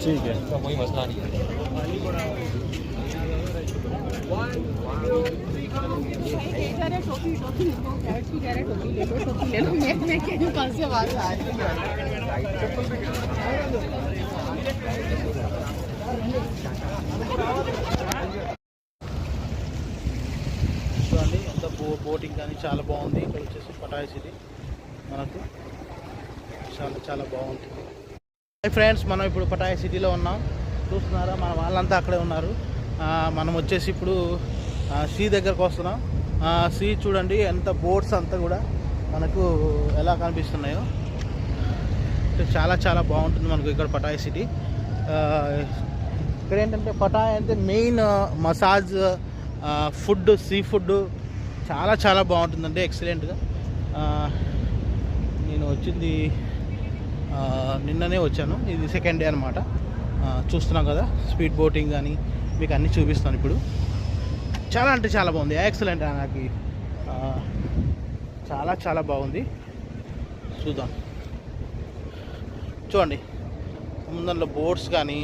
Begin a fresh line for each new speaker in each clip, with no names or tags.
ठीक है वही मसला नहीं है
చూడండి ఎంత బోటింగ్ కానీ చాలా బాగుంది. ఇక్కడ వచ్చేసి పటాయ్ సిటీ మనకు చాలా బాగుంటుంది. హాయ్ ఫ్రెండ్స్, మనం ఇప్పుడు పటాయ్ సిటీలో ఉన్నాం. చూస్తున్నారా, మన వాళ్ళంతా అక్కడే ఉన్నారు. మనం వచ్చేసి ఇప్పుడు సీ దగ్గరకు వస్తున్నాం. సీ చూడండి, ఎంత బోట్స్ అంతా కూడా మనకు ఎలా కనిపిస్తున్నాయో. చాలా బాగుంటుంది మనకు ఇక్కడ పటాయ్ సిటీ. ఇక్కడ ఏంటంటే పటాయ్ అంటే main massage, food, sea food చాలా బాగుంటుందండి, ఎక్సలెంట్గా. నేను వచ్చింది నిన్ననే వచ్చాను, ఇది సెకండ్ డే అనమాట. చూస్తున్నాం కదా, స్పీడ్ బోటింగ్ కానీ మీకు అన్నీ చూపిస్తాను ఇప్పుడు. చాలా అంటే చాలా బాగుంది, ఎక్సలెంట్. నాకు చాలా బాగుంది. చూద్దాం, చూడండి ముందర బోట్స్ కానీ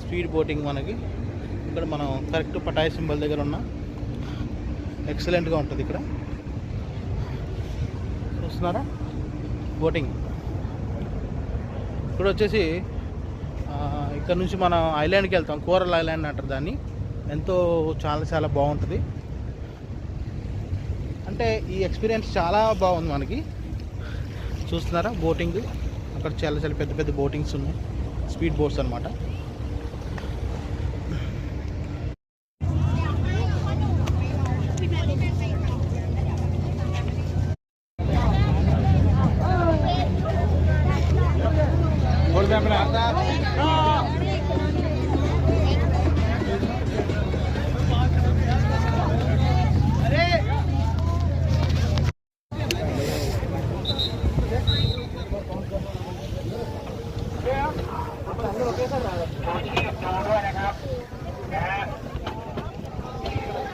స్పీడ్ బోటింగ్ మనకి ఇక్కడ మనం కరెక్ట్ పటాయ్ సింబల్ దగ్గర ఉన్నాం. ఎక్సలెంట్గా ఉంటుంది ఇక్కడ. చూస్తున్నారా బోటింగ్. ఇక్కడ వచ్చేసి ఇక్కడ నుంచి మనం ఐలాండ్కి వెళ్తాం, కోరల్ ఐలాండ్ అంటారు దాన్ని. ఎంతో చాలా బాగుంటుంది. అంటే ఈ ఎక్స్పీరియన్స్ చాలా బాగుంది మనకి. చూస్తున్నారా బోటింగ్, అక్కడ చాలా పెద్ద బోటింగ్స్ ఉన్నాయి, స్పీడ్ బోట్స్ అనమాట.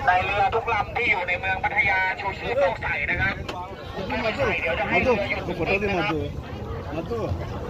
ในเรือทุกลำที่อยู่ในเมืองพัทยาชูชีพต้องใส่นะครับไม่ใส่เดี๋ยวจะให้เรือหยุดนิ่งนะครับ